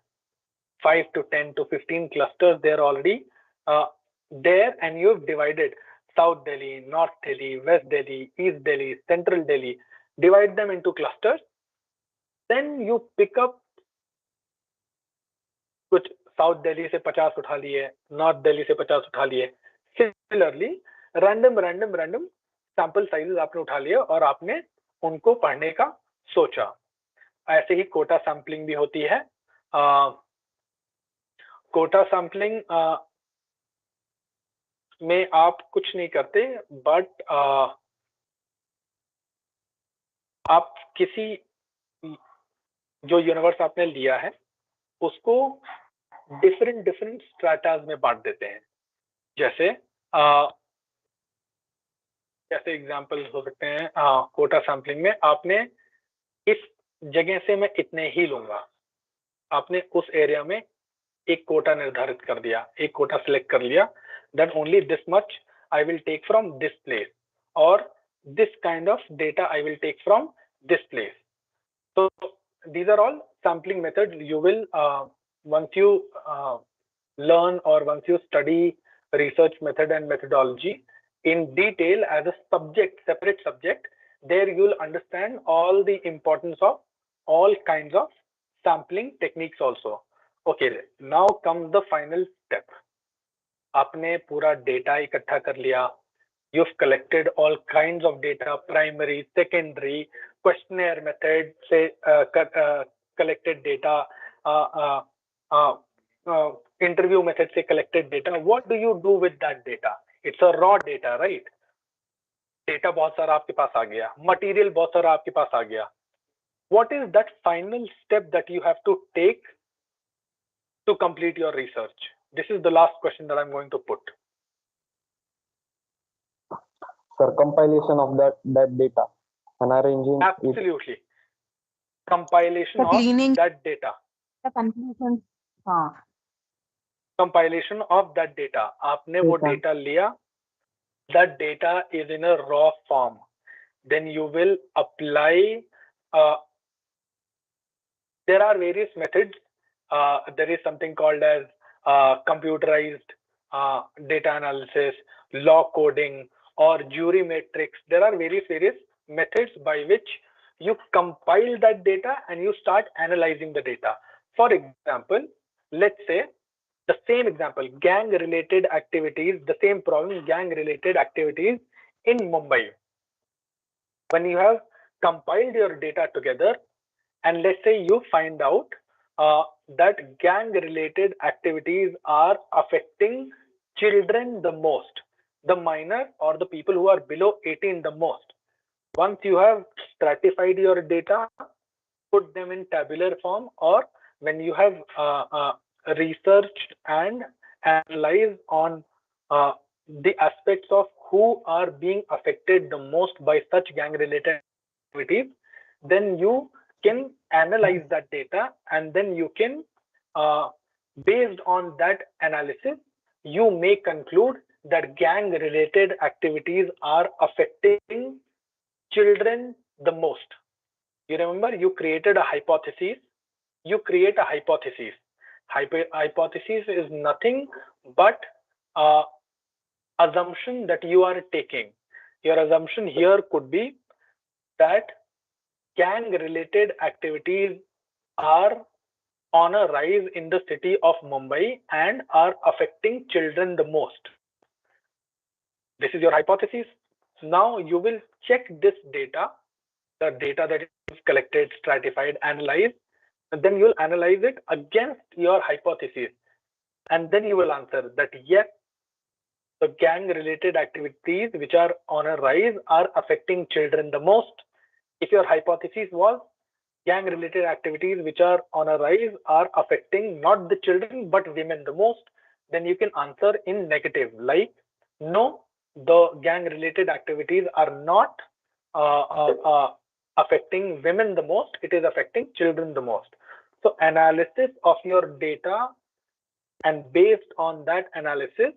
S1: 5 to 10 to 15 clusters they are already there, and you've divided South Delhi, North Delhi, West Delhi, East Delhi, Central Delhi. Divide them into clusters. Then you pick up कुछ south Delhi से 50 उठा लिए, north Delhi से 50 उठा लिए. Similarly random sample sizes आपने उठा लिए और आपने उनको पढ़ने का सोचा. ऐसे ही कोटा सैम्पलिंग भी होती है. कोटा सैम्पलिंग में आप कुछ नहीं करते, बट आप किसी जो यूनिवर्स आपने लिया है उसको डिफरेंट स्ट्रैटास में बांट देते हैं. जैसे एग्जांपल हो सकते हैं, कोटा सैम्पलिंग में आपने इस जगह से मैं इतने ही लूंगा, आपने उस एरिया में एक कोटा निर्धारित कर दिया, एक कोटा सिलेक्ट कर लिया, that only this much I will take from this place, or this kind of data I will take from this place. So these are all sampling methods you will once you learn, or once you study research method and methodology in detail as a subject, separate subject, there you will understand all the importance of all kinds of sampling techniques also. Okay, now comes the final step. आपने पूरा data इकट्ठा कर लिया. You've collected all kinds of data, primary, secondary, questionnaire method से collected data, interview method से collected data. What do you do with that data? It's a raw data, right? Data बहुत सारा आपके पास आ गया, material बहुत सारा आपके पास आ गया. What is that final step that you have to take to complete your research? This is the last question that I'm going to put.
S5: Sir, compilation of that data and arranging.
S1: Absolutely. Compilation of that data.
S4: The conclusion.
S1: compilation of that data. आपने वो data लिया, that data is in a raw form. Then you will apply, there are various methods. There is something called as computerized data analysis, law coding, or jury matrix. There are various methods by which you compile that data and you start analyzing the data. For example, let's say the same example, gang related activities, the same problem, gang related activities in Mumbai. When you have compiled your data together, and let's say you find out that gang related activities are affecting children the most, the minor or the people who are below 18 the most. Once you have stratified your data, put them in tabular form, or when you have researched and analyzed on the aspects of who are being affected the most by such gang related activities, then you can analyze that data, and then you can, based on that analysis, you may conclude that gang related activities are affecting children the most. You remember, you created a hypothesis. You create a hypothesis. Hypothesis is nothing but assumption that you are taking. Your assumption here could be that gang related activities are on a rise in the city of Mumbai and are affecting children the most. This is your hypothesis. Now you will check this data, the data that is collected, stratified, analyzed, and then you'll analyze it against your hypothesis. And then you will answer that yes, the gang related activities which are on a rise are affecting children the most. If your hypothesis was gang related activities which are on a rise are affecting not the children but women the most, then you can answer in negative, like no, the gang related activities are not affecting women the most, it is affecting children the most. So analysis of your data, and based on that analysis,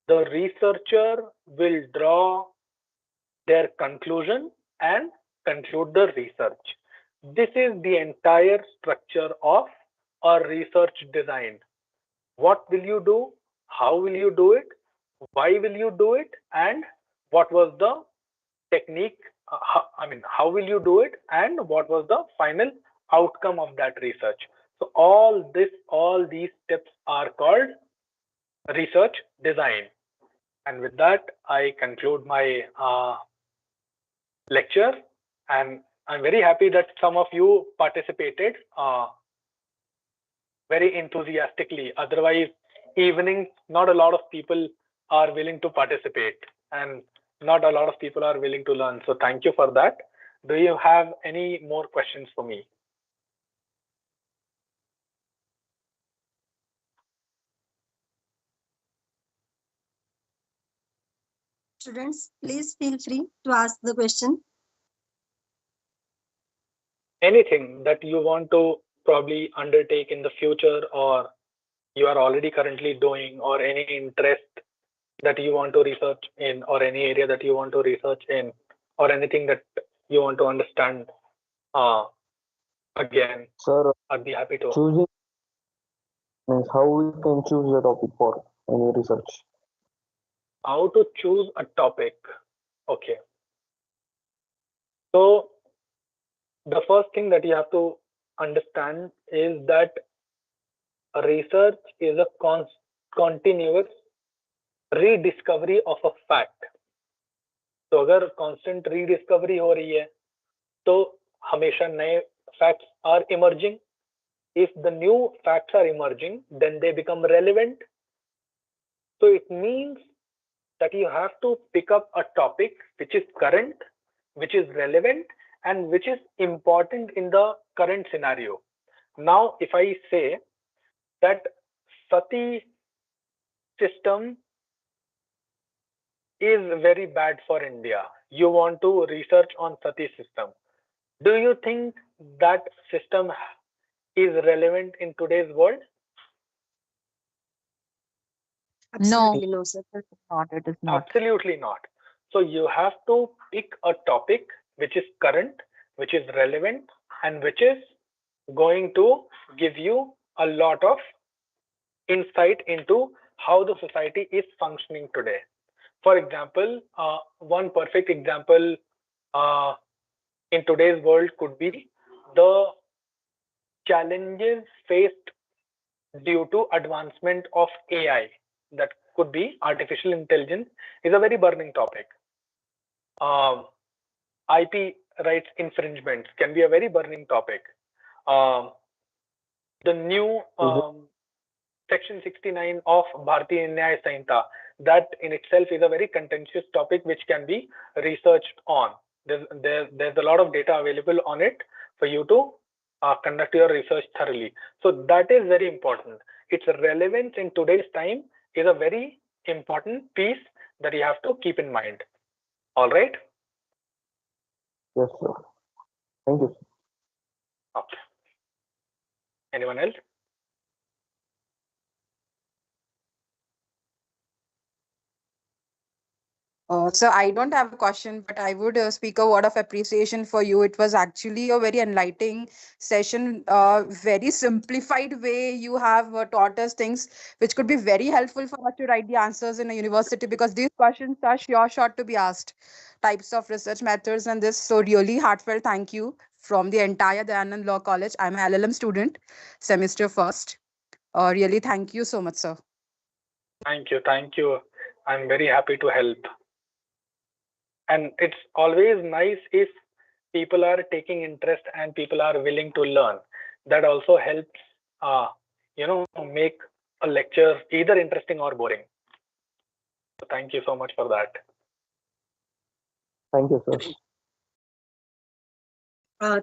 S1: the researcher will draw their conclusion and conclude the research. This is the entire structure of a research design. What will you do? How will you do it? Why will you do it? And what was the technique? How will you do it? And what was the final outcome of that research? So all these steps are called research design. And with that, I conclude my lecture, and I'm very happy that some of you participated very enthusiastically. Otherwise, evenings, not a lot of people are willing to participate, and not a lot of people are willing to learn. So thank you for that. Do you have any more questions for me?
S2: Students, please feel free to ask the question.
S1: Anything that you want to probably undertake in the future, or you are already currently doing, or any interest that you want to research in, or any area that you want to research in, or anything that you want to understand again,
S5: sir,
S1: I'd be happy to.
S5: Choosing means how we can choose a topic for any research.
S1: How to choose a topic. Okay. So the first thing that you have to understand is that research is a continuous rediscovery of a fact. तो अगर constant rediscovery हो रही है तो हमेशा नए facts are emerging. If the new facts are emerging, then they become relevant. So it means that you have to pick up a topic which is current, which is relevant, and which is important in the current scenario. Now, if I say that sati system is very bad for India, you want to research on sati system, do you think that system is relevant in today's world?
S2: Absolutely no, sir.
S4: It is not.
S1: Absolutely not. So you have to pick a topic which is current, which is relevant, and which is going to give you a lot of insight into how the society is functioning today. For example, one perfect example in today's world could be the challenges faced due to advancement of AI. That could be artificial intelligence is a very burning topic. IP rights infringements can be a very burning topic. The new Section 69 of Bharatiya Nyaya Samhita, that in itself is a very contentious topic which can be researched on. There's a lot of data available on it for you to conduct your research thoroughly. So that is very important. Its relevance in today's time is a very important piece that you have to keep in mind. All right?
S5: Yes, sir. Thank you.
S1: Okay. Anyone else?
S4: So I don't have a question, but I would speak a word of appreciation for you. It was actually a very enlightening session, very simplified way you have taught us things which could be very helpful for us to write the answers in a university, because these questions are sure to be asked, types of research methods and this. So really heartfelt thank you from the entire Dayanand Law College. I'm an LLM student, semester first. Really thank you so much, sir.
S1: Thank you. Thank you. I'm very happy to help. And it's always nice if people are taking interest and people are willing to learn. That also helps, make a lecture either interesting or boring. So thank you so much for that.
S5: Thank you, sir.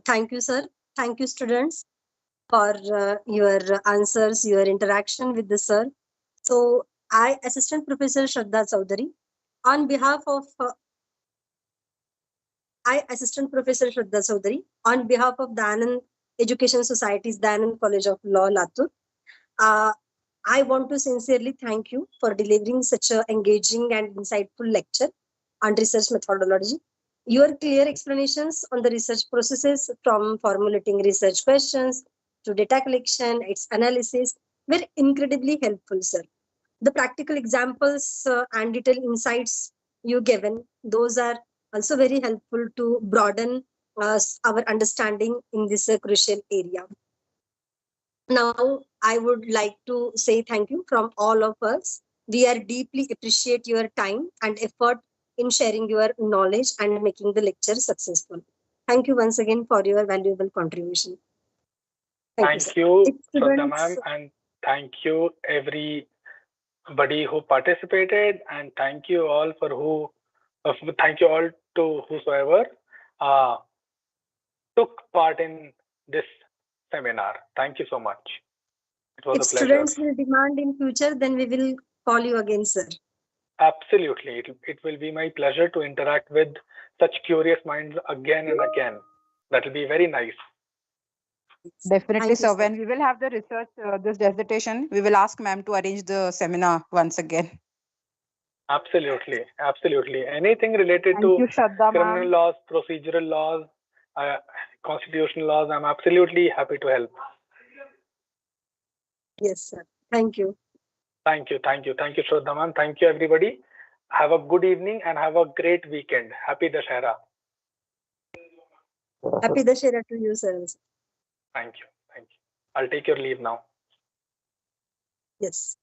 S2: Thank you, sir. Thank you, students, for your answers, your interaction with the sir. So I, Assistant Professor Shraddha Chaudhary, on behalf of Dayanand Education Society's Dayanand College of Law, Latur, I want to sincerely thank you for delivering such an engaging and insightful lecture on research methodology. Your clear explanations on the research processes, from formulating research questions to data collection, its analysis, were incredibly helpful, sir. The practical examples and detailed insights you given, those are also very helpful to broaden our understanding in this crucial area. Now, I would like to say thank you from all of us. We are deeply appreciate your time and effort in sharing your knowledge and making the lecture successful. Thank you once again for your valuable contribution.
S1: Thank you, Shraddha ma'am, and thank you everybody who participated, and thank you all to whosoever took part in this seminar. Thank you so much. It was a pleasure.
S2: If students will demand in future, then we will call you again, sir.
S1: Absolutely. It will be my pleasure to interact with such curious minds again and again. That will be very nice.
S4: Definitely, sir. When we will have the research, this dissertation, we will ask ma'am to arrange the seminar once again.
S1: Absolutely. Absolutely. Anything related to criminal laws, procedural laws, constitutional laws, I'm absolutely happy to help.
S2: Yes, sir. Thank you.
S1: Thank you. Thank you. Thank you, Shraddha ma'am. Thank you, everybody. Have a good evening and have a great weekend. Happy Dussehra.
S2: Happy Dussehra to you, sir.
S1: Thank you. Thank you. I'll take your leave now.
S2: Yes.